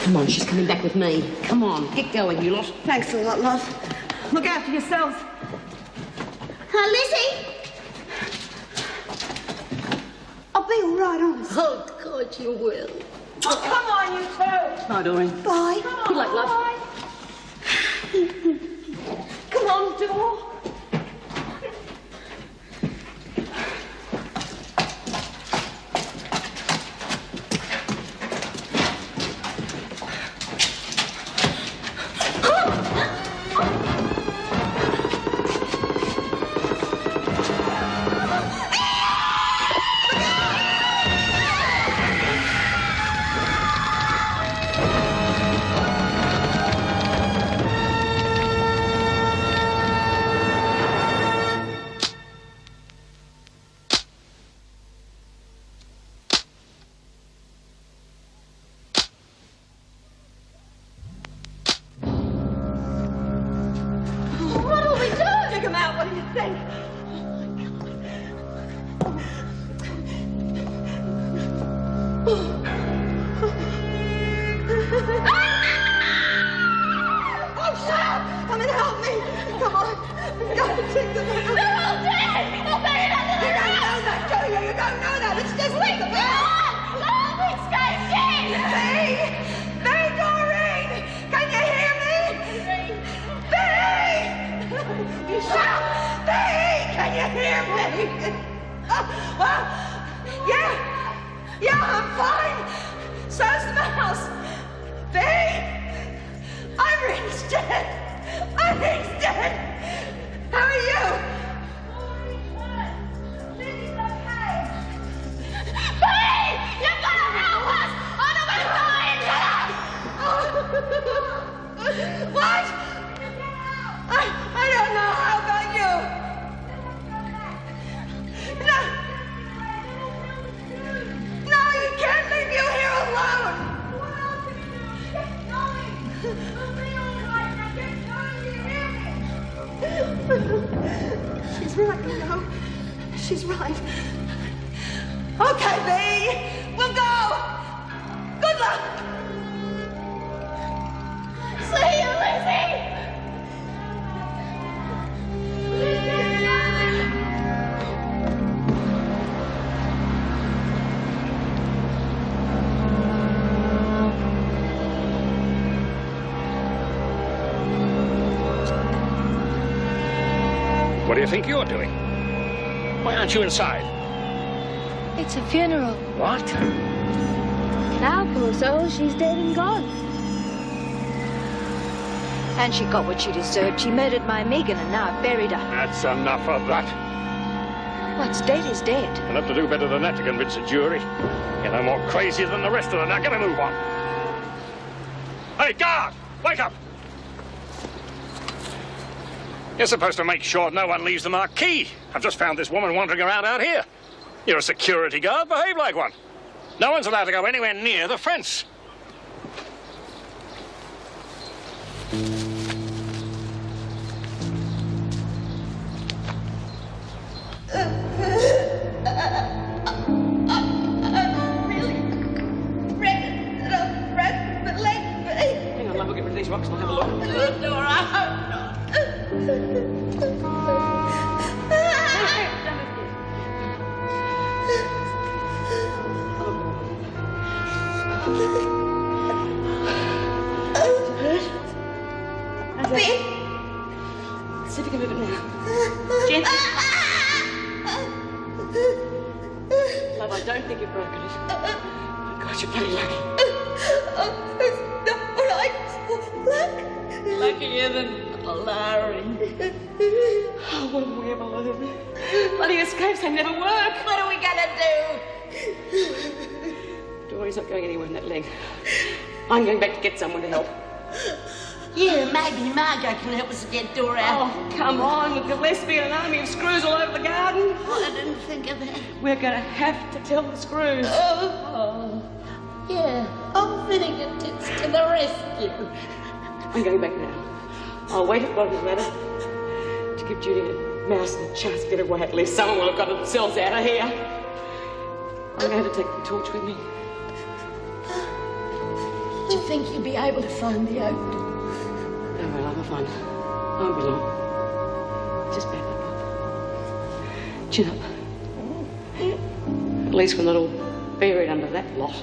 Come on, she's coming back with me. Come on, get going, you lot. Thanks a lot, love. Look after yourselves. Lizzie! I'll be all right, honest. Oh, God, you will. Oh, come on, you two. Bye, Doreen. Bye. Good luck, love. Bye. Come on, Dor. What do you think you're doing? Why aren't you inside? It's a funeral. What? Now, poor soul, she's dead and gone. And she got what she deserved. She murdered my Megan and now I've buried her. That's enough of that. What's dead is dead. You'll have to do better than that to convince a jury. You're no more crazy than the rest of them. Now get a move on. Hey, guard! Wake up! You're supposed to make sure no one leaves the marquee. I've just found this woman wandering around out here. You're a security guard. Behave like one. No one's allowed to go anywhere near the fence. Hang on, love, we'll get rid of these rocks and we'll have a look. Dora, I hope not. See if you can move it now. Gently. Love, I don't think you've broken it. Oh, God, you're bloody lucky. It's not right. Luck. Luckier than Larry. Oh, what a weird balloon. Bloody escapes, they never work. What are we gonna do? Dory's not going anywhere in that leg. I'm going back to get someone to help. Yeah, maybe Margot can help us get Dora out. Oh, come on, with Gillespie and an army of screws all over the garden. Oh, I didn't think of that. We're going to have to tell the screws. Oh. Yeah, I'm fingertips to the rescue. I'm going back now. I'll wait at the bottom of the ladder to give Judy a mouse and a chance to get away. At least someone will have got themselves out of here. I'm going to take the torch with me. you think you'd be able to find the oak? Oh, well, I'm fine. I won't be long. Just back up. Chin up. At least we're not all buried under that lot.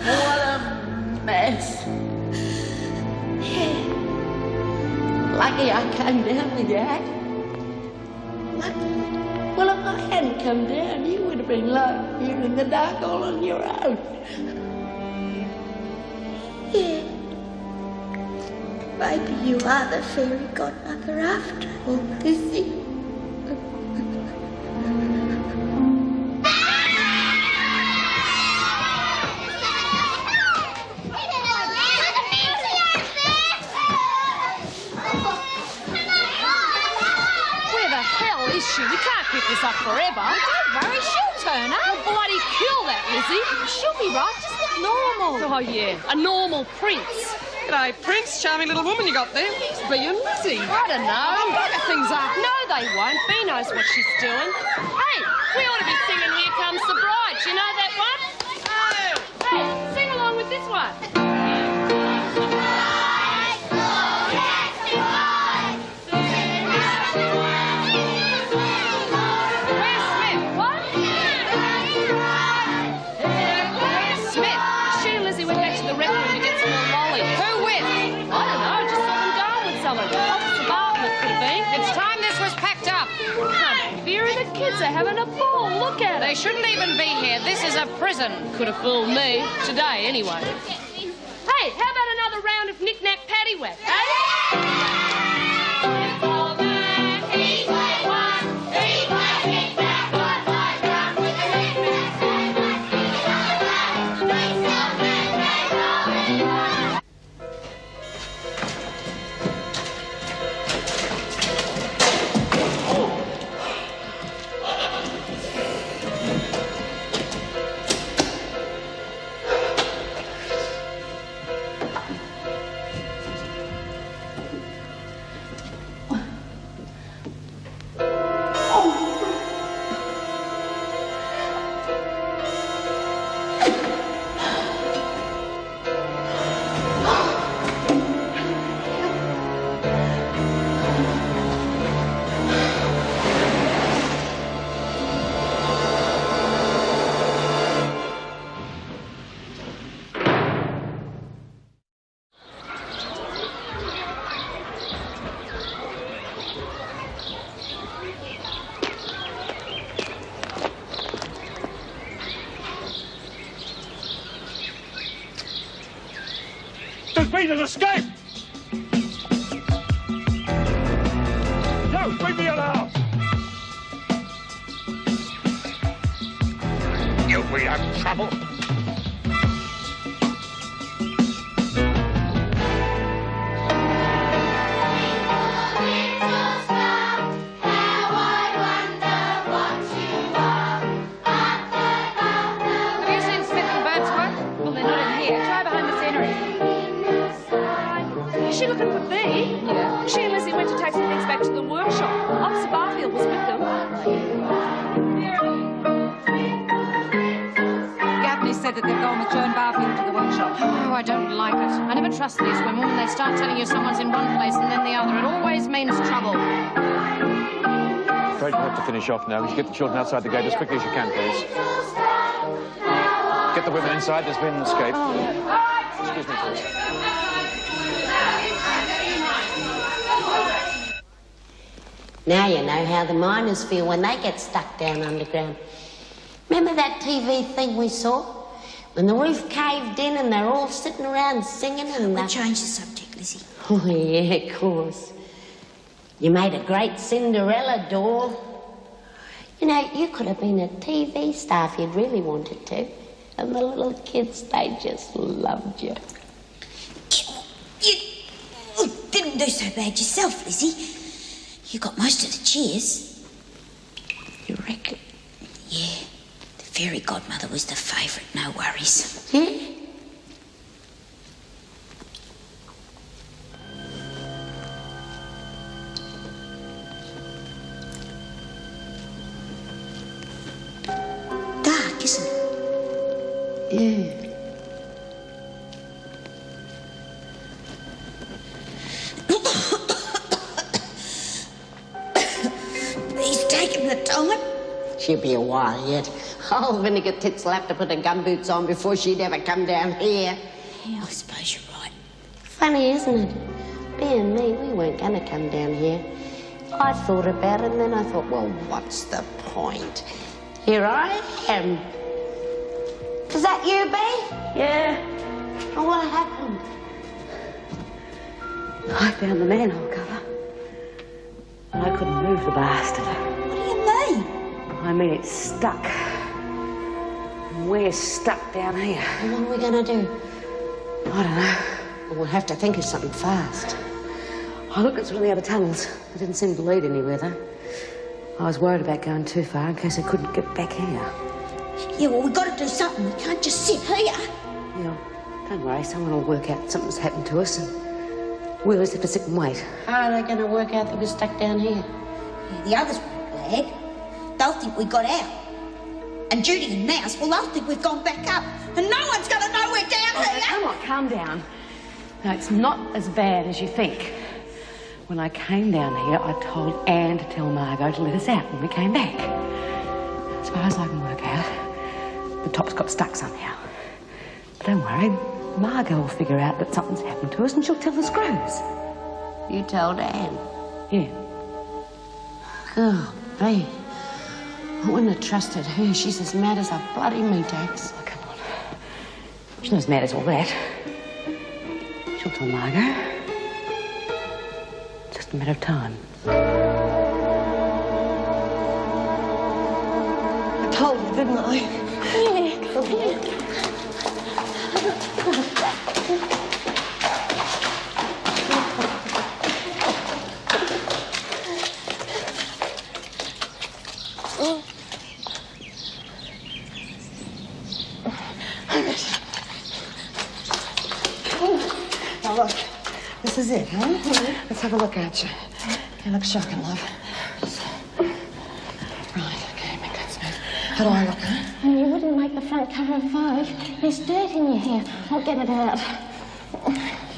What a mess. Yeah. Lucky I came down with you, eh? Lucky. Well, if I hadn't come down, you would have been like here in the dark all on your own. Yeah. Maybe you are the fairy godmother after all, Lizzie. We can't keep this up forever. Don't worry, she'll turn up. We'll bloody kill that Lizzie. She'll be right, just look normal. Oh, yeah, a normal prince. G'day, Prince. Charming little woman you got there. Being Lizzie. I don't know. They'll bugger things up. No, they won't. Bea knows what she's doing. Hey, we ought to be singing Here Comes the Bride. You know that one? Oh. Hey, sing along with this one. Kids are having a ball. Look at it. They shouldn't even be here. This is a prison. Could have fooled me. Today, anyway. Hey, how about another round of knick-knack paddywhack, eh? Peter's escaped! No, bring me alarm! You'll be having trouble. Is she looking for Bea? Yeah. She and Lizzie went to take some things back to the workshop. Officer Barfield was with them. Gaffney said that they're going with Joan Barfield to the workshop. Oh, I don't like it. I never trust these women when they start telling you someone's in one place and then the other. It always means trouble. I'm afraid we have to finish off now. Would you get the children outside the gate as quickly as you can, please? Get the women inside. There's been an escape. Oh. Excuse me, please. Now you know how the miners feel when they get stuck down underground. Remember that TV thing we saw? When the roof caved in and they're all sitting around singing and... We'll change the subject, Lizzie. Oh, yeah, of course. You made a great Cinderella doll. You know, you could have been a TV star if you'd really wanted to. And the little kids, they just loved you. You didn't do so bad yourself, Lizzie. You got most of the cheers. You reckon? Yeah. The fairy godmother was the favourite, no worries. Yeah? isn't it? Yeah. He's taking the time. She'll be a while yet. Oh, Vinegar Tits will have to put her gumboots on before she'd ever come down here. Yeah, I suppose you're right. Funny, isn't it? Bea and me, we weren't going to come down here. I thought about it, and then I thought, well, what's the point? Here I am. Is that you, Bea? Yeah. Oh, what happened? I found the manhole cover. I couldn't move the bastard. What do you mean? I mean, it's stuck. We're stuck down here. And what are we going to do? I don't know. We'll have to think of something fast. I looked at some of the other tunnels. They didn't seem to lead anywhere, though. I was worried about going too far in case I couldn't get back here. Yeah, well, we've got to do something. We can't just sit here. Yeah, don't worry. Someone will work out something's happened to us and we'll just have to sit and wait. How are they going to work out that we're stuck down here? Yeah, the others won't brag. They'll think we got out. And Judy and Mouse, well, they'll think we've gone back up. And no one's going to know we're down here. Come on, calm down. No, it's not as bad as you think. When I came down here, I told Anne to tell Margot to let us out when we came back. As far as I can work out, the top's got stuck somehow. But don't worry, Margot will figure out that something's happened to us and she'll tell the screws. You told Anne? Yeah. Oh, Bea. I wouldn't have trusted her. She's as mad as a bloody meat axe. Oh, come on. She's not as mad as all that. She'll tell Margot. Just a matter of time. I told you, didn't I? Yeah, come here. Now, look. This is it, huh? Let's have a look at you. You look shocking, love. Right, okay, make that smooth. How do I look, huh? You wouldn't make the front cover of Vogue. There's dirt in your hair. I'll get it out.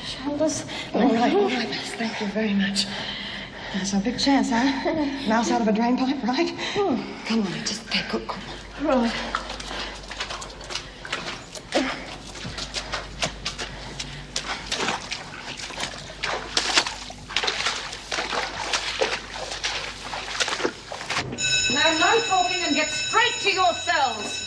Shoulders. All right, miss. Thank you very much. That's a big chance, huh? Mouse out of a drain pipe, right? Come on, just take good call. Right. No talking and get straight to your cells.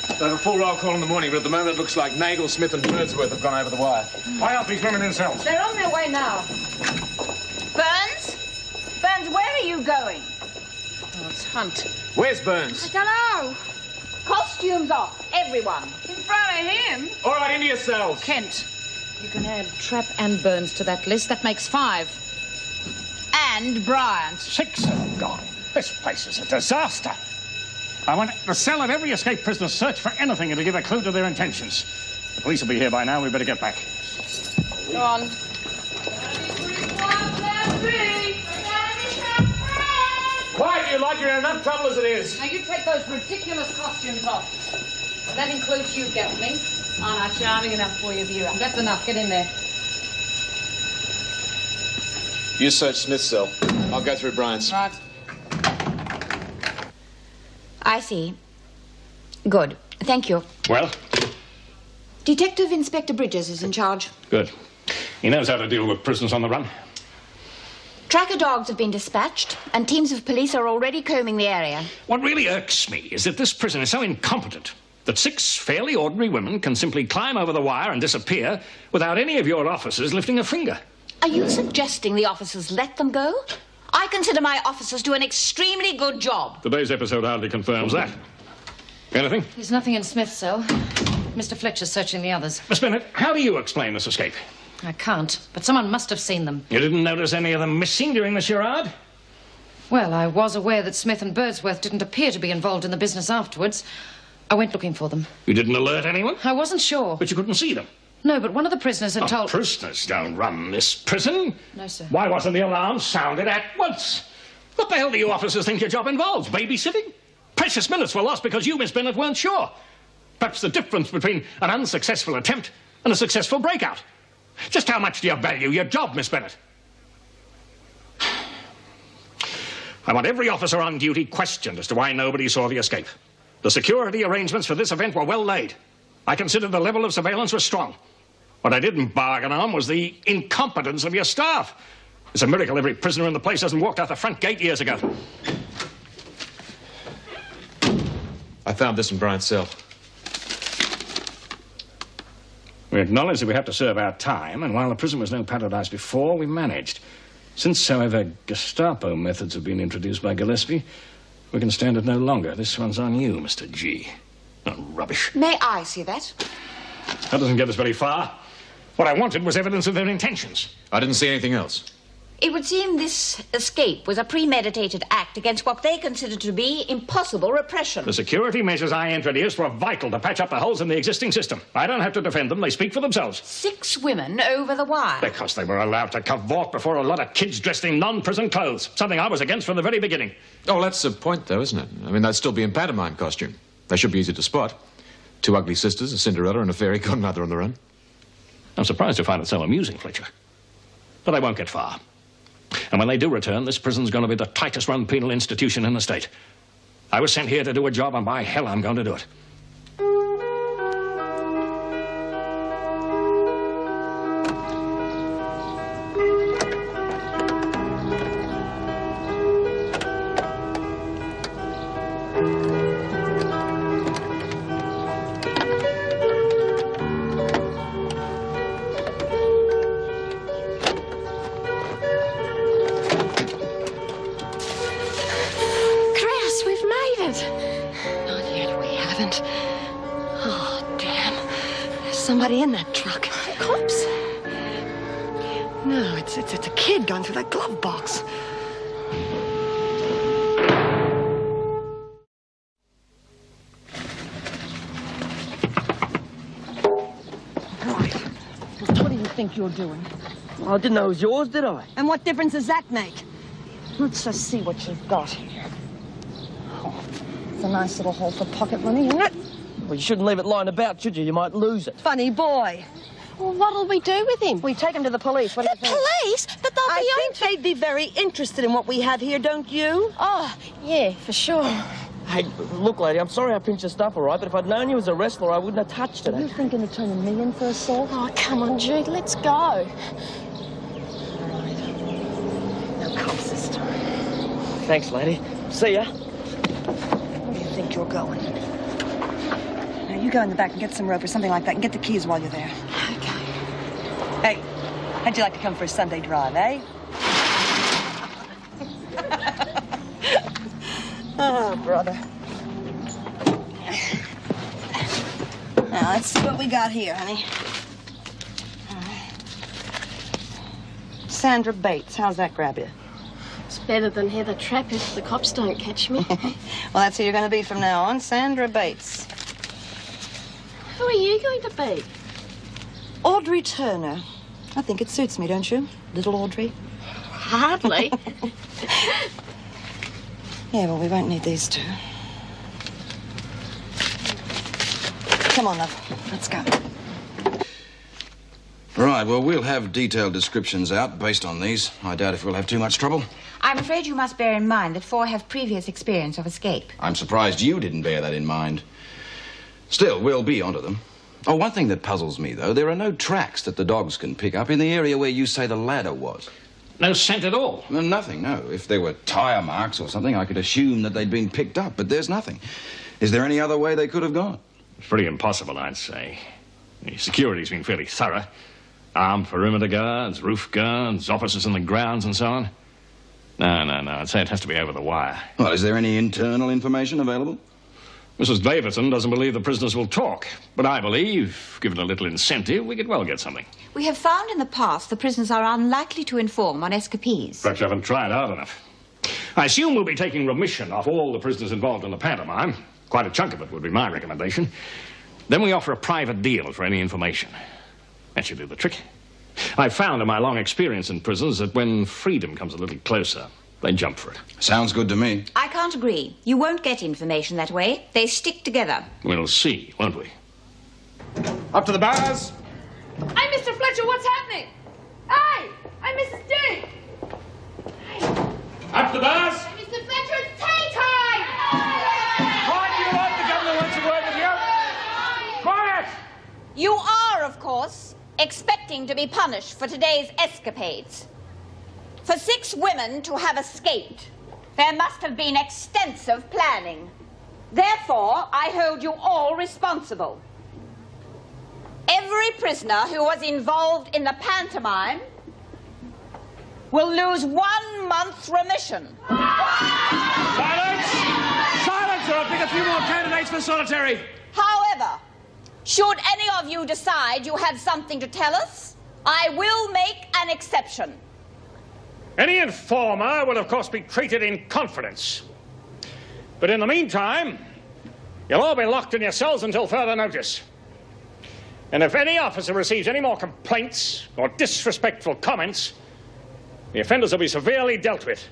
I have a full roll call in the morning, but at the moment it looks like Nagel, Smith and Birdsworth have gone over the wire. Why aren't these women in cells? They're on their way now. Burns? Burns, where are you going? Oh, it's Hunt. Where's Burns? I don't know. Costumes off, everyone. In front of him? All right, into your cells. Kent, you can add Trapp and Burns to that list. That makes 5. And Bryant. 6 have gone. This place is a disaster. I want the cell and every escaped prisoner search for anything to give a clue to their intentions. The police will be here by now. We better get back. Go on. Quiet, you lot. You're in enough trouble as it is. Now, you take those ridiculous costumes off. That includes you, Geltling. Aren't I charming enough for you, Vera? That's enough. Get in there. You search Smith's cell. I'll go through Brian's. Right. I see. Good. Thank you. Well? Detective Inspector Bridges is in charge. Good. He knows how to deal with prisoners on the run. Tracker dogs have been dispatched, and teams of police are already combing the area. What really irks me is that this prison is so incompetent that 6 fairly ordinary women can simply climb over the wire and disappear without any of your officers lifting a finger. Are you suggesting the officers let them go? I consider my officers do an extremely good job. Today's episode hardly confirms that. Anything? There's nothing in Smith's cell. Mr. Fletcher's searching the others. Miss Bennett, how do you explain this escape? I can't, but someone must have seen them. You didn't notice any of them missing during the charade? Well, I was aware that Smith and Birdsworth didn't appear to be involved in the business afterwards. I went looking for them. You didn't alert anyone? I wasn't sure. But you couldn't see them? No, but one of the prisoners had told... Prisoners don't run this prison. No, sir. Why wasn't the alarm sounded at once? What the hell do you officers think your job involves? Babysitting? Precious minutes were lost because you, Miss Bennett, weren't sure. Perhaps the difference between an unsuccessful attempt and a successful breakout. Just how much do you value your job, Miss Bennett? I want every officer on duty questioned as to why nobody saw the escape. The security arrangements for this event were well laid. I consider the level of surveillance was strong. What I didn't bargain on was the incompetence of your staff. It's a miracle every prisoner in the place hasn't walked out the front gate years ago. I found this in Bryant's cell. We acknowledge that we have to serve our time, and while the prison was no paradise before, we managed. Since, however, Gestapo methods have been introduced by Gillespie, we can stand it no longer. This one's on you, Mr. G. Oh, rubbish. May I see that? That doesn't get us very far. What I wanted was evidence of their intentions. I didn't see anything else. It would seem this escape was a premeditated act against what they considered to be impossible repression. The security measures I introduced were vital to patch up the holes in the existing system. I don't have to defend them. They speak for themselves. 6 women over the wire. Because they were allowed to cavort before a lot of kids dressed in non-prison clothes. Something I was against from the very beginning. Oh, that's the point, though, isn't it? I mean, they'd still be in pantomime costume. They should be easy to spot. 2 ugly sisters, a Cinderella and a fairy godmother on the run. I'm surprised you find it so amusing, Fletcher. But they won't get far. And when they do return, this prison's going to be the tightest-run penal institution in the state. I was sent here to do a job, and by hell, I'm going to do it. Somebody in that truck. Cops? No, it's a kid going through that glove box. Right. What do you think you're doing? I didn't know it was yours, did I? And what difference does that make? Let's just see what you've got here. Oh, it's a nice little hole for pocket money, isn't it? Well, you shouldn't leave it lying about, should you? You might lose it. Funny boy. Well, what'll we do with him? We take him to the police. What do you think? Police? But they'll be I think they'd be very interested in what we have here, don't you? Oh, yeah, for sure. Hey, look, lady, I'm sorry I pinched your stuff, all right, but if I'd known you as a wrestler, I wouldn't have touched it. Are you thinking of turning me in for assault? Oh, come on, Jude, let's go. All right. Now come, sister. Thanks, lady. See ya. Where do you think you're going? Now, you go in the back and get some rope or something like that and get the keys while you're there. Okay. Hey, how'd you like to come for a Sunday drive, eh? Oh, brother. Now, let's see what we got here, honey. Sandra Bates, how's that grab you? It's better than Heather Trapp if the cops don't catch me. Well, that's who you're going to be from now on, Sandra Bates. Who are you going to be? Audrey Turner. I think it suits me, don't you? Little Audrey. Hardly. Yeah, well, we won't need these two. Come on, love. Let's go. Right, well, we'll have detailed descriptions out based on these. I doubt if we'll have too much trouble. I'm afraid you must bear in mind that 4 have previous experience of escape. I'm surprised you didn't bear that in mind. Still, we'll be onto them. Oh, one thing that puzzles me, though, there are no tracks that the dogs can pick up in the area where you say the ladder was. No scent at all? Well, nothing, no. If there were tyre marks or something, I could assume that they'd been picked up, but there's nothing. Is there any other way they could have gone? It's pretty impossible, I'd say. The security's been fairly thorough. Armed perimeter guards, roof guards, officers in the grounds and so on. No. I'd say it has to be over the wire. Well, is there any internal information available? Mrs. Davidson doesn't believe the prisoners will talk, but I believe, given a little incentive, we could well get something. We have found in the past the prisoners are unlikely to inform on escapees. Perhaps you haven't tried hard enough. I assume we'll be taking remission off all the prisoners involved in the pantomime. Quite a chunk of it would be my recommendation. Then we offer a private deal for any information. That should do the trick. I've found in my long experience in prisons that when freedom comes a little closer, Then jump for it. Sounds good to me. I can't agree. You won't get information that way. They stick together. We'll see, won't we? Up to the bars! Hey, Mr. Fletcher, what's happening? Hey! Hey, Mrs. D! Up to the bars! Hey, Mr. Fletcher, it's tea time! Quiet, you lot! The governor wants a word with you! Quiet! You are, of course, expecting to be punished for today's escapades. For 6 women to have escaped, there must have been extensive planning. Therefore, I hold you all responsible. Every prisoner who was involved in the pantomime will lose 1 month's remission. Silence! Silence, or I'll pick a few more candidates for solitary. However, should any of you decide you have something to tell us, I will make an exception. Any informer will, of course, be treated in confidence. But in the meantime, you'll all be locked in your cells until further notice. And if any officer receives any more complaints or disrespectful comments, the offenders will be severely dealt with.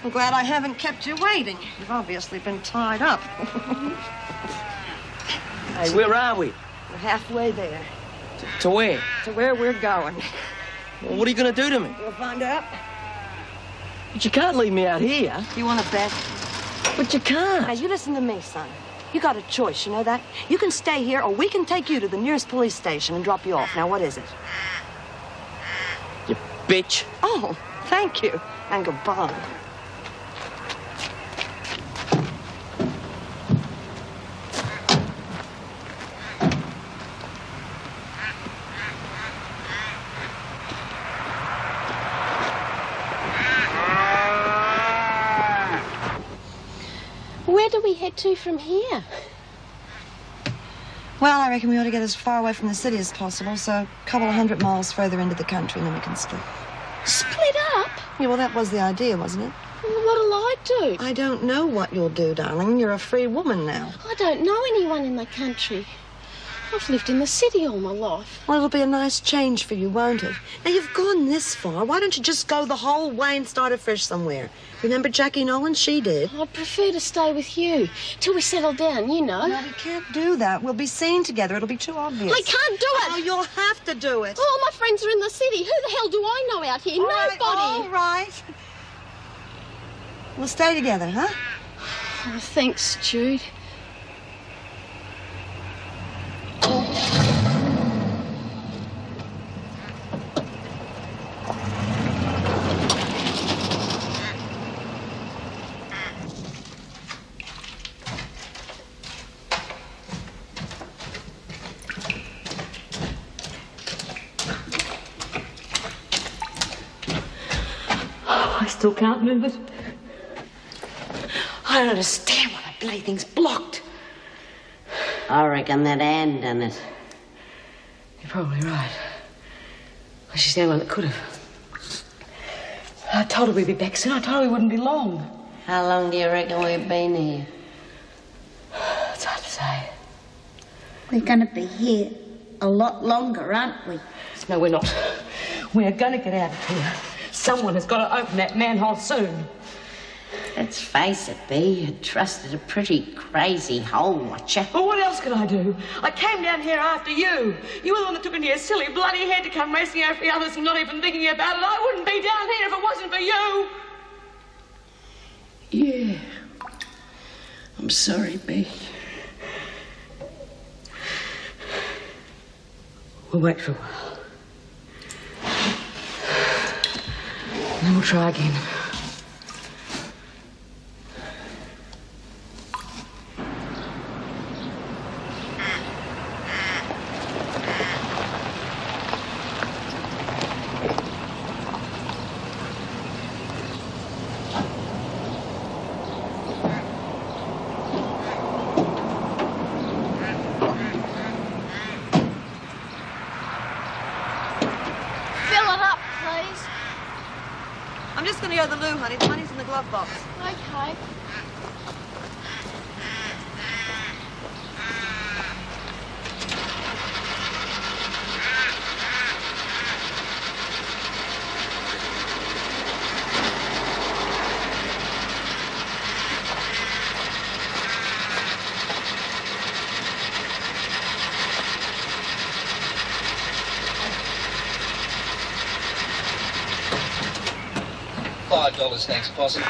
I'm glad I haven't kept you waiting. You've obviously been tied up. Hey, where are we? We're halfway there. To where? To where we're going. Well, what are you going to do to me? We'll find out. But you can't leave me out here. You want to bet? But you can't. Now, you listen to me, son. You got a choice, you know that? You can stay here, or we can take you to the nearest police station and drop you off. Now, what is it? You bitch. Oh, thank you. And goodbye. Where do we head to from here? Well, I reckon we ought to get as far away from the city as possible, so a couple of 100 miles further into the country, and then we can split. Split up? Yeah, well, that was the idea, wasn't it? Well, what'll I do? I don't know what you'll do, darling. You're a free woman now. I don't know anyone in the country. I've lived in the city all my life. Well, it'll be a nice change for you, won't it? Now, you've gone this far. Why don't you just go the whole way and start afresh somewhere? Remember Jackie Nolan? She did. I'd prefer to stay with you till we settle down, you know. No, we can't do that. We'll be seen together. It'll be too obvious. I can't do it. Oh, you'll have to do it. All my friends are in the city. Who the hell do I know out here? Nobody. All right. We'll stay together, huh? Oh, thanks, Jude. I still can't move it. I don't understand why the bloody thing's blocked. I reckon that Anne done it. You're probably right. Well, she's the only one that could have. I told her we'd be back soon. I told her we wouldn't be long. How long do you reckon we've been here? It's hard to say. We're going to be here a lot longer, aren't we? No, we're not. We're going to get out of here. Someone has got to open that manhole soon. Let's face it, Bea, you trusted a pretty crazy hole watcher. Well, what else could I do? I came down here after you. You were the one that took into your silly bloody head to come racing over the others and not even thinking about it. I wouldn't be down here if it wasn't for you. Yeah. I'm sorry, Bea. We'll wait for a while. Then we'll try again. Go to the loo, honey. The money's in the glove box. Okay. $5, thanks, Posse.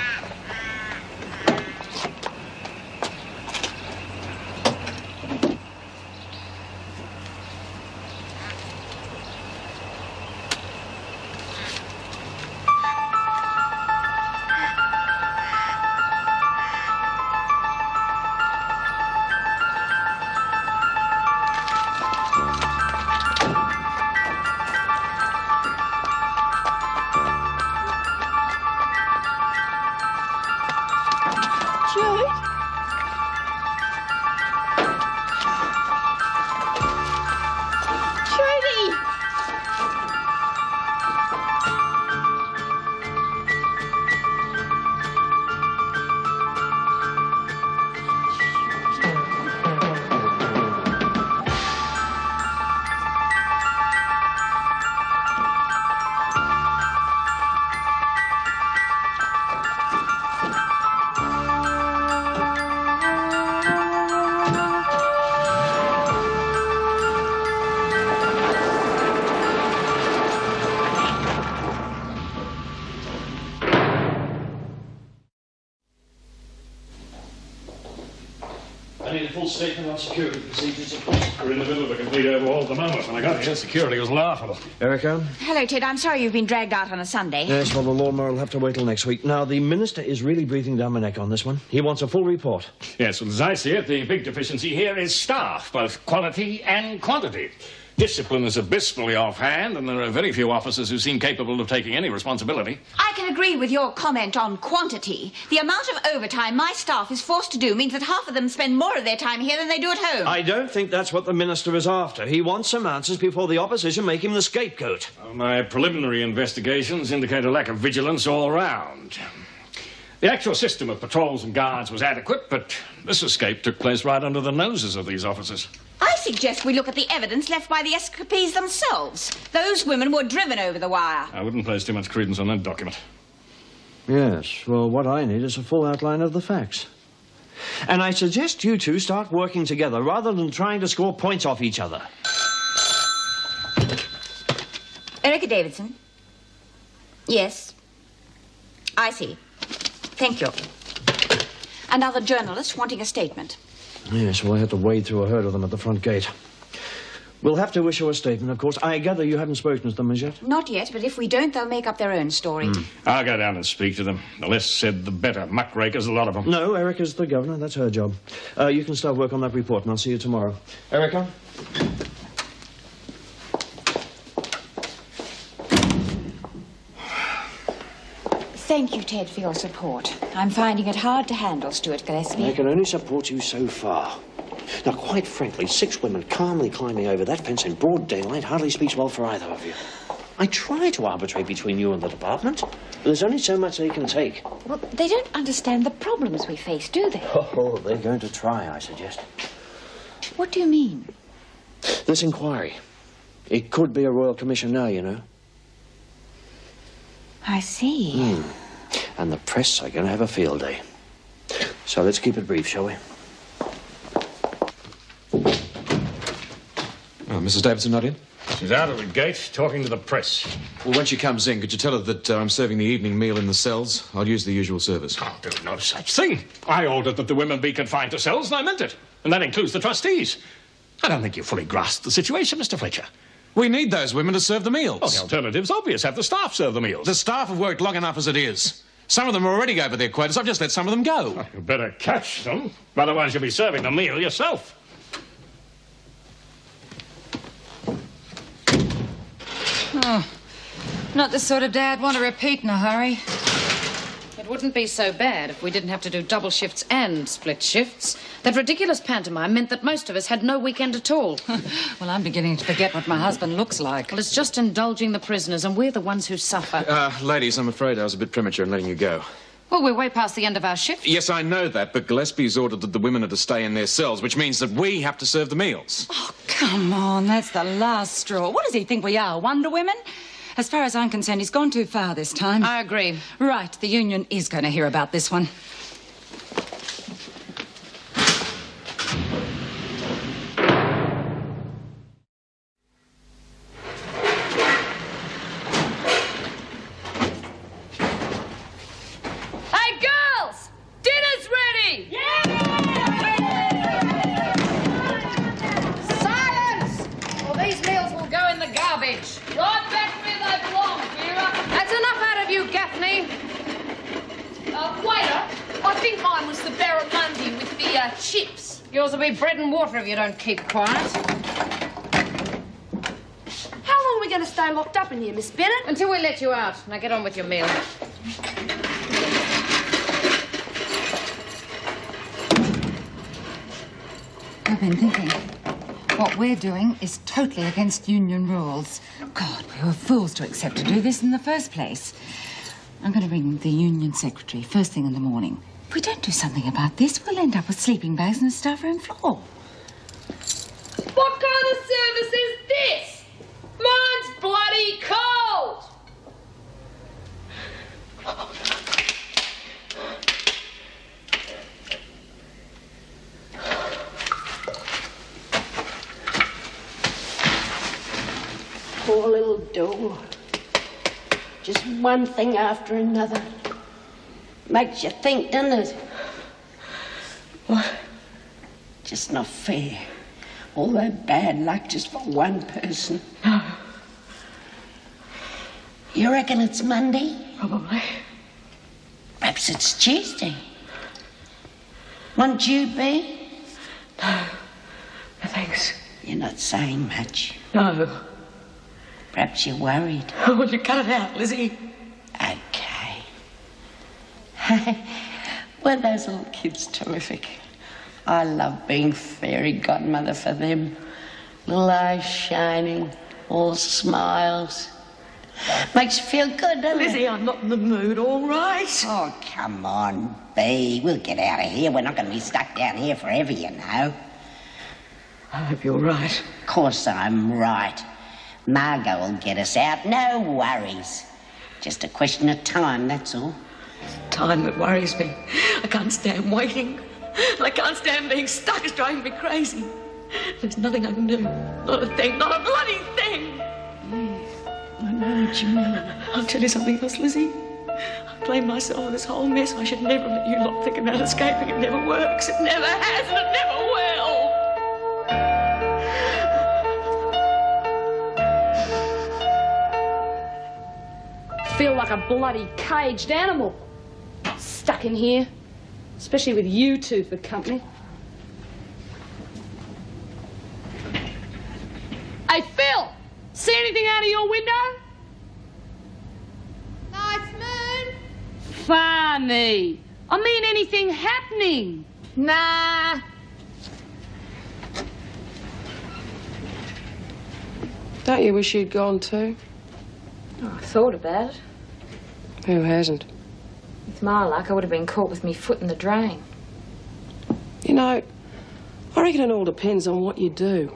I need a full statement on security procedures, of course. We're in the middle of a complete overhaul at the moment. When I got here, security was laughable. Erica? Hello, Ted. I'm sorry you've been dragged out on a Sunday. Yes, well, the lawnmower will have to wait till next week. Now, the minister is really breathing down my neck on this one. He wants a full report. Yes, well, as I see it, the big deficiency here is staff, both quality and quantity. Discipline is abysmally offhand, and there are very few officers who seem capable of taking any responsibility. I can agree with your comment on quantity. The amount of overtime my staff is forced to do means that half of them spend more of their time here than they do at home. I don't think that's what the minister is after. He wants some answers before the opposition make him the scapegoat. My preliminary investigations indicate a lack of vigilance all round. The actual system of patrols and guards was adequate, but this escape took place right under the noses of these officers. I suggest we look at the evidence left by the escapees themselves. Those women were driven over the wire. I wouldn't place too much credence on that document. Yes, well, what I need is a full outline of the facts. And I suggest you two start working together rather than trying to score points off each other. Erica Davidson? Yes. I see. Thank you. Another journalist wanting a statement. Yes, well, I had to wade through a herd of them at the front gate. We'll have to issue a statement, of course. I gather you haven't spoken to them as yet? Not yet, but if we don't, they'll make up their own story. I'll go down and speak to them. The less said, the better. Muckrakers, a lot of them. No, Erica's the governor. That's her job. You can start work on that report, and I'll see you tomorrow. Erica? Thank you, Ted, for your support. I'm finding it hard to handle Stuart Gillespie. I can only support you so far. Now, quite frankly, 6 women calmly climbing over that fence in broad daylight hardly speaks well for either of you. I try to arbitrate between you and the department, but there's only so much they can take. Well, they don't understand the problems we face, do they? Oh, they're going to try, I suggest. What do you mean? This inquiry. It could be a royal commission now, you know. I see. And the press are going to have a field day. So let's keep it brief, shall we? Oh, Mrs. Davidson not in? She's out of the gate talking to the press. Well, when she comes in, could you tell her that I'm serving the evening meal in the cells? I'll use the usual service. I'll do no such thing. I ordered that the women be confined to cells, and I meant it. And that includes the trustees. I don't think you fully grasp the situation, Mr. Fletcher. We need those women to serve the meals. Well, the alternative's obvious. Have the staff serve the meals. The staff have worked long enough as it is. Some of them are already over their quotas. I've just let some of them go. Well, you better catch them. Otherwise you'll be serving the meal yourself. Oh, not the sort of day I'd want to repeat in a hurry. It wouldn't be so bad if we didn't have to do double shifts and split shifts. That ridiculous pantomime meant that most of us had no weekend at all. Well, I'm beginning to forget what my husband looks like. Well, it's just indulging the prisoners, and we're the ones who suffer. Ladies, I'm afraid I was a bit premature in letting you go. Well, we're way past the end of our shift. Yes, I know that, but Gillespie's ordered that the women are to stay in their cells, which means that we have to serve the meals. Oh, come on, that's the last straw. What does he think we are, Wonder Women? As far as I'm concerned, he's gone too far this time. I agree. Right, the union is going to hear about this one. Hey, girls! Dinner's ready! Silence! Or these meals will go in the garbage. Right back where they belong, Vera. That's enough out of you, Gaffney. Waiter, I think mine was the barramundi with the chips. Yours will be bread and water if you don't keep quiet. How long are we going to stay locked up in here, Miss Bennett? Until we let you out. Now get on with your meal. I've been thinking. What we're doing is totally against union rules. God, we were fools to accept to do this in the first place. I'm going to ring the union secretary first thing in the morning. If we don't do something about this, we'll end up with sleeping bags in the staff room floor. What kind of service is this? Mine's bloody cold. Poor little door. Just one thing after another. Makes you think, doesn't it? What? Just not fair. All that bad luck just for one person. No. You reckon it's Monday? Probably. Perhaps it's Tuesday. Won't you be? No. No, thanks. You're not saying much. No. Perhaps you're worried. Will you cut it out, Lizzie? Okay. Weren't those little kids terrific? I love being fairy godmother for them. Little eyes shining, all smiles. Makes you feel good, doesn't it? Lizzie, I'm not in the mood, all right? Oh, come on, Bee. We'll get out of here. We're not going to be stuck down here forever, you know. I hope you're right. Of course I'm right. Margot will get us out, no worries. Just a question of time, that's all. It's time that worries me. I can't stand waiting. I can't stand being stuck. It's driving me crazy. There's nothing I can do. Not a thing. Not a bloody thing. I know what you mean. I'll tell you something else, Lizzie. I blame myself for this whole mess. I should never let you lot think about escaping. It never works. It never has and it never will. I feel like a bloody caged animal. Stuck in here. Especially with you two for company. Hey, Phil! See anything out of your window? Nice moon. Funny. I mean anything happening. Nah. Don't you wish you'd gone too? Oh, I thought about it. Who hasn't? With my luck, I would have been caught with me foot in the drain. You know, I reckon it all depends on what you do.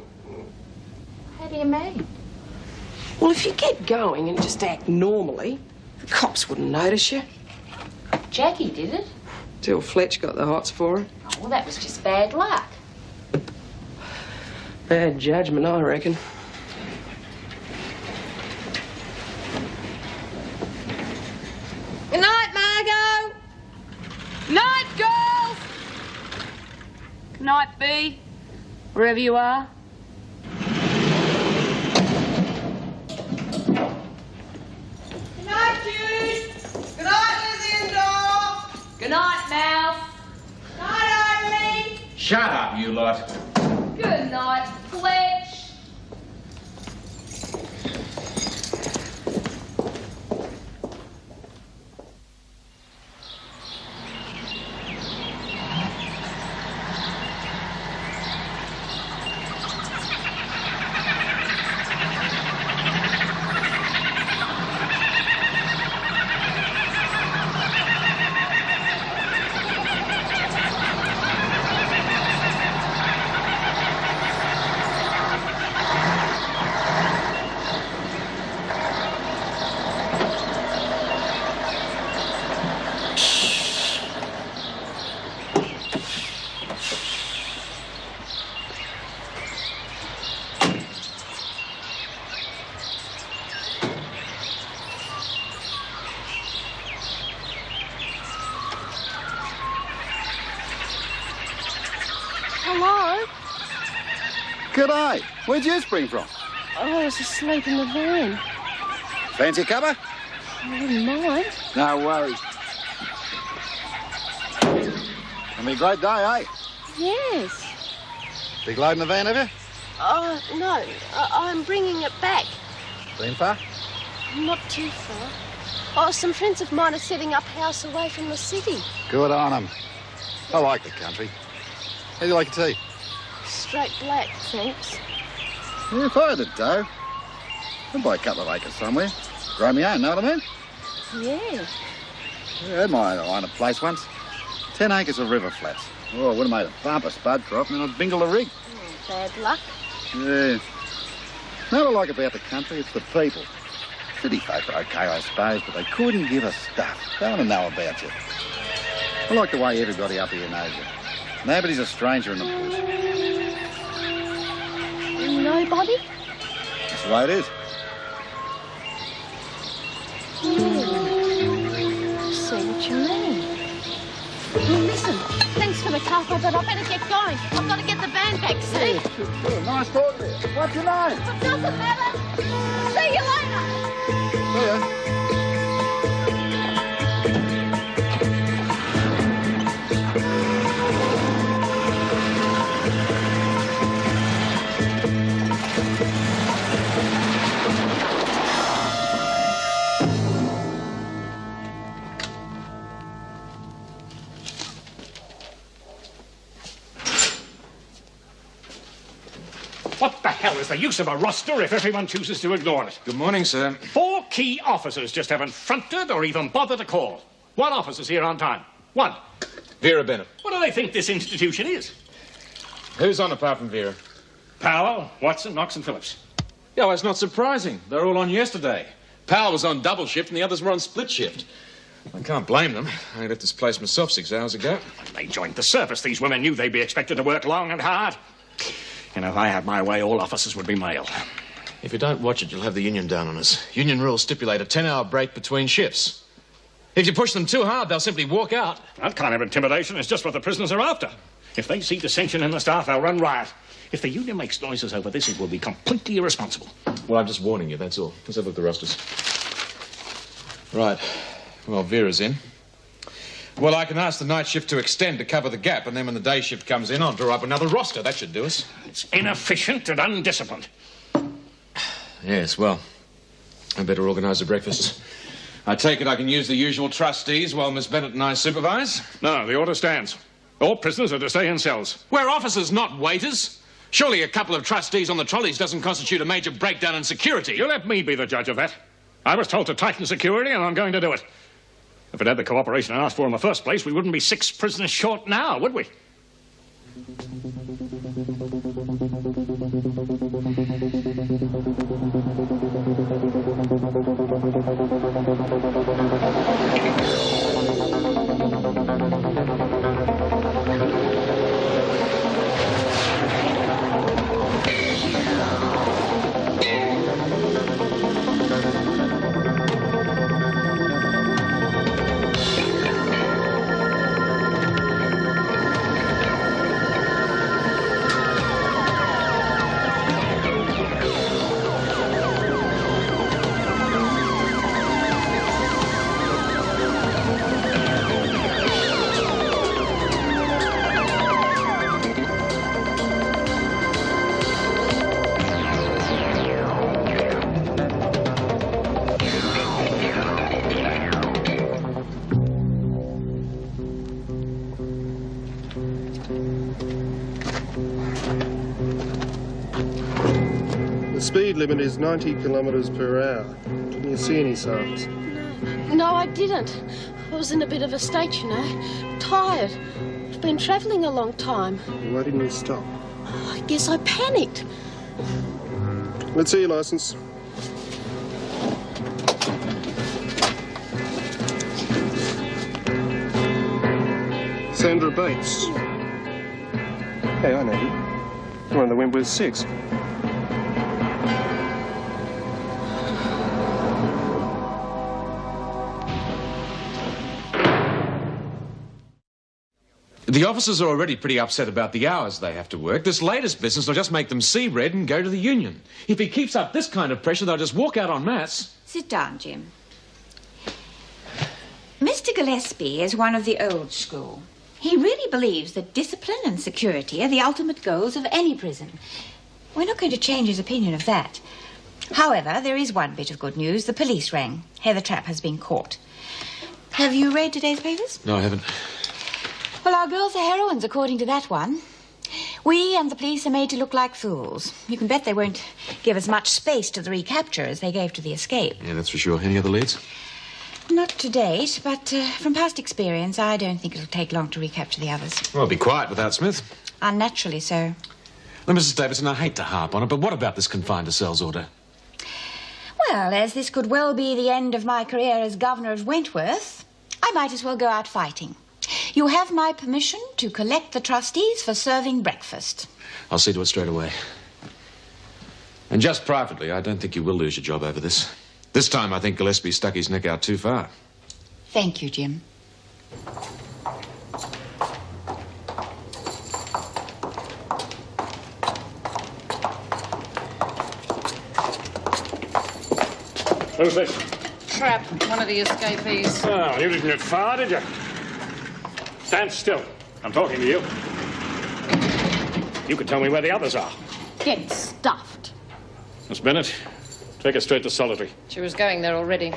How do you mean? Well, if you get going and just act normally, the cops wouldn't notice you. Jackie did it. Till Fletch got the hots for her. Oh, well, that was just bad luck. Bad judgment, I reckon. Good night, Margot. Night, girls! Good night, B. Wherever you are. Shut up, you lot. Good night, Fletch. Hello? G'day. Where'd you spring from? I was asleep in the van. Fancy cuppa? I wouldn't mind. No worries. Gonna be a great day, eh? Yes. Big load in the van, have you? Oh, no. I'm bringing it back. Been far? Not too far. Oh, some friends of mine are setting up house away from the city. Good on 'em. I like the country. How do you like your tea? Straight black, thanks. Yeah, if I had the dough, I'd buy a couple of acres somewhere. Grow me own, know what I mean? Yeah. Yeah, I had my own place once. 10 acres of river flats. Oh, I would have made a bumper spud crop and then I'd bingle the rig. Oh, bad luck. Yeah. What I like about the country, it's the people. City folk are okay, I suppose, but they couldn't give a stuff. They want to know about you. I like the way everybody up here knows you. Nobody's a stranger in the bush. Nobody? That's the way it is. Yeah. I see what you mean. Well, listen, thanks for the cuppa, but I better get going. I've got to get the van back, see? Yeah, nice talking to you. What's your name? It doesn't matter. See you later. See ya. What the hell is the use of a roster if everyone chooses to ignore it? Good morning, sir. 4 key officers just haven't fronted or even bothered to call. 1 officer's here on time. 1. Vera Bennett. What do they think this institution is? Who's on apart from Vera? Powell, Watson, Knox and Phillips. Yeah, well, it's not surprising. They're all on yesterday. Powell was on double shift and the others were on split shift. I can't blame them. I left this place myself 6 hours ago. When they joined the service, these women knew they'd be expected to work long and hard. You know, if I had my way, all officers would be male. If you don't watch it, you'll have the union down on us. Union rules stipulate a 10-hour break between shifts. If you push them too hard, they'll simply walk out. That kind of intimidation is just what the prisoners are after. If they see dissension in the staff, they'll run riot. If the union makes noises over this, it will be completely irresponsible. Well, I'm just warning you, that's all. Let's have a look at the rosters. Right. Well, Vera's in. Well, I can ask the night shift to extend to cover the gap, and then when the day shift comes in, I'll draw up another roster. That should do us. It's inefficient and undisciplined. Yes, well, I better organise the breakfasts. I take it I can use the usual trustees while Miss Bennett and I supervise? No, the order stands. All prisoners are to stay in cells. We're officers, not waiters. Surely a couple of trustees on the trolleys doesn't constitute a major breakdown in security. You let me be the judge of that. I was told to tighten security, and I'm going to do it. If it had the cooperation I asked for in the first place, we wouldn't be 6 prisoners short now, would we? limit is 90 kilometres per hour. Didn't you see any signs? No, I didn't. I was in a bit of a state, you know. Tired. I've been travelling a long time. Why didn't you stop? I guess I panicked. Let's see your licence. Sandra Bates. Hey, I know you. You're one of the Wentworth Six. The officers are already pretty upset about the hours they have to work. This latest business will just make them see red and go to the union. If he keeps up this kind of pressure, they'll just walk out en masse. Sit down, Jim. Mr. Gillespie is one of the old school. He really believes that discipline and security are the ultimate goals of any prison. We're not going to change his opinion of that. However, there is one bit of good news. The police rang. Heather Trapp has been caught. Have you read today's papers? No, I haven't. Well, our girls are heroines, according to that one. We and the police are made to look like fools. You can bet they won't give as much space to the recapture as they gave to the escape. Yeah, that's for sure. Any other leads? Not to date, but from past experience, I don't think it'll take long to recapture the others. Well, be quiet without Smith. Unnaturally so. Now, Mrs. Davidson, I hate to harp on it, but what about this confined to cells order? Well, as this could well be the end of my career as governor of Wentworth, I might as well go out fighting. You have my permission to collect the trustees for serving breakfast. I'll see to it straight away. And just privately, I don't think you will lose your job over this. This time, I think Gillespie stuck his neck out too far. Thank you, Jim. Who's this? Trapp, one of the escapees. Oh, you didn't get far, did you? Stand still. I'm talking to you. You can tell me where the others are. Get stuffed. Miss Bennett, take her straight to solitary. She was going there already.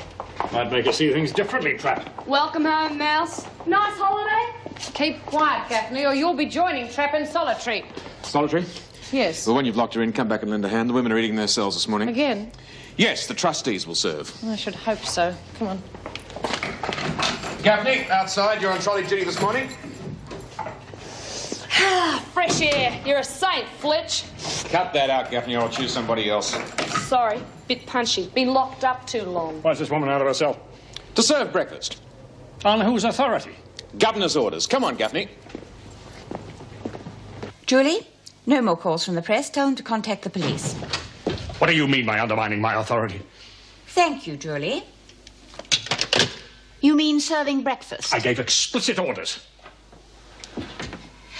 Might make her see things differently, Trapp. Welcome home, Mouse. Nice holiday? Keep quiet, Gaffney, or you'll be joining Trapp in solitary. Solitary? Yes. Well, when you've locked her in, come back and lend a hand. The women are eating their cells this morning. Again? Yes, the trustees will serve. I should hope so. Come on. Gaffney, outside. You're on trolley duty this morning. Fresh air. You're a saint, Fletch. Cut that out, Gaffney, or I'll choose somebody else. Sorry, bit punchy. Been locked up too long. Why's this woman out of her cell? To serve breakfast. On whose authority? Governor's orders. Come on, Gaffney. Julie, no more calls from the press. Tell them to contact the police. What do you mean by undermining my authority? Thank you, Julie. You mean serving breakfast? I gave explicit orders.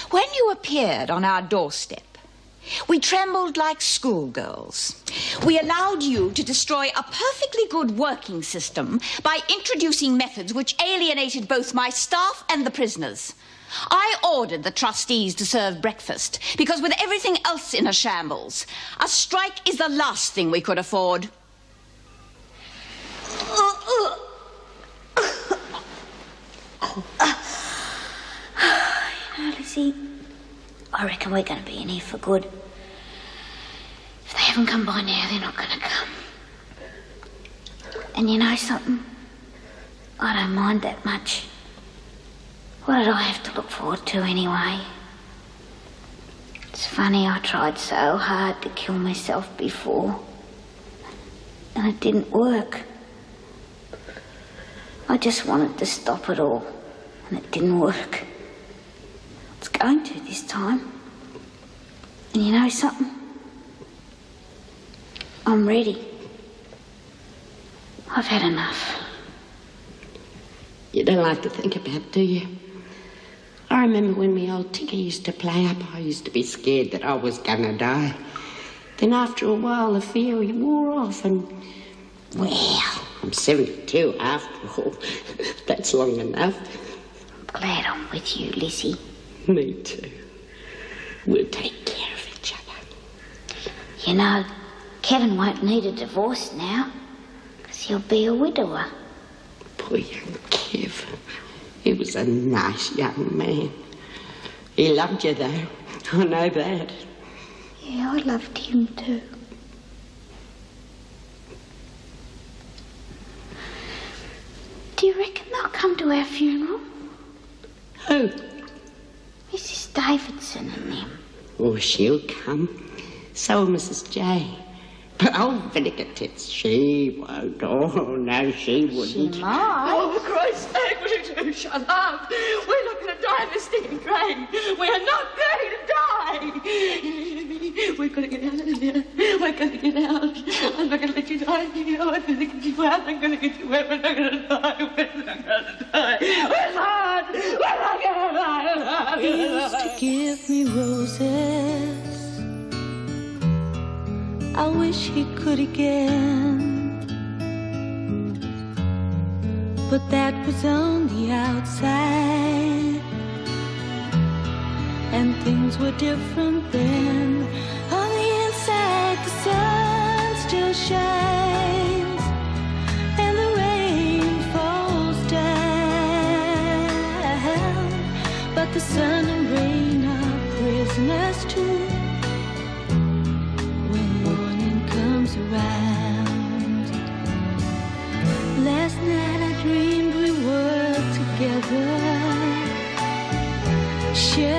When you appeared on our doorstep, we trembled like schoolgirls. We allowed you to destroy a perfectly good working system by introducing methods which alienated both my staff and the prisoners. I ordered the trustees to serve breakfast because with everything else in a shambles, a strike is the last thing we could afford. You know, Lizzie, I reckon we're going to be in here for good. If they haven't come by now, they're not going to come. And you know something? I don't mind that much. What did I have to look forward to anyway? It's funny, I tried so hard to kill myself before. And it didn't work. I just wanted to stop it all. And it didn't work. It's going to this time. And you know something? I'm ready. I've had enough. You don't like to think about it, do you? I remember when me old Tinker used to play up, I used to be scared that I was gonna die. Then after a while, the fear wore off and, well, I'm 72 after all. That's long enough. I'm glad I'm with you, Lizzie. Me too. We'll take care of each other. You know, Kevin won't need a divorce now, because he'll be a widower. Poor young Kev. He was a nice young man. He loved you, though. I know that. Yeah, I loved him too. come to our funeral? Who? Mrs. Davidson and them. Oh, she'll come. So will Mrs. J. But old Vinegar Tits, she won't. Oh, no, she wouldn't. She might. Oh, for Christ's sake, will you two shut up? We're not going to die in this stinking train. We are not going to die. We're going to get out of here. We're going to get out. I'm not going to let you die here. I'm going to get you out. I'm going to get you out. We're not going to die. We're not going to die. We're not going to die. He used to give me roses. I wish he could again, but that was on the outside, and things were different then. On the inside, the sun still shines, and the rain falls down, but the sun and rain are prisoners too. Around. Last night I dreamed we were together, sharing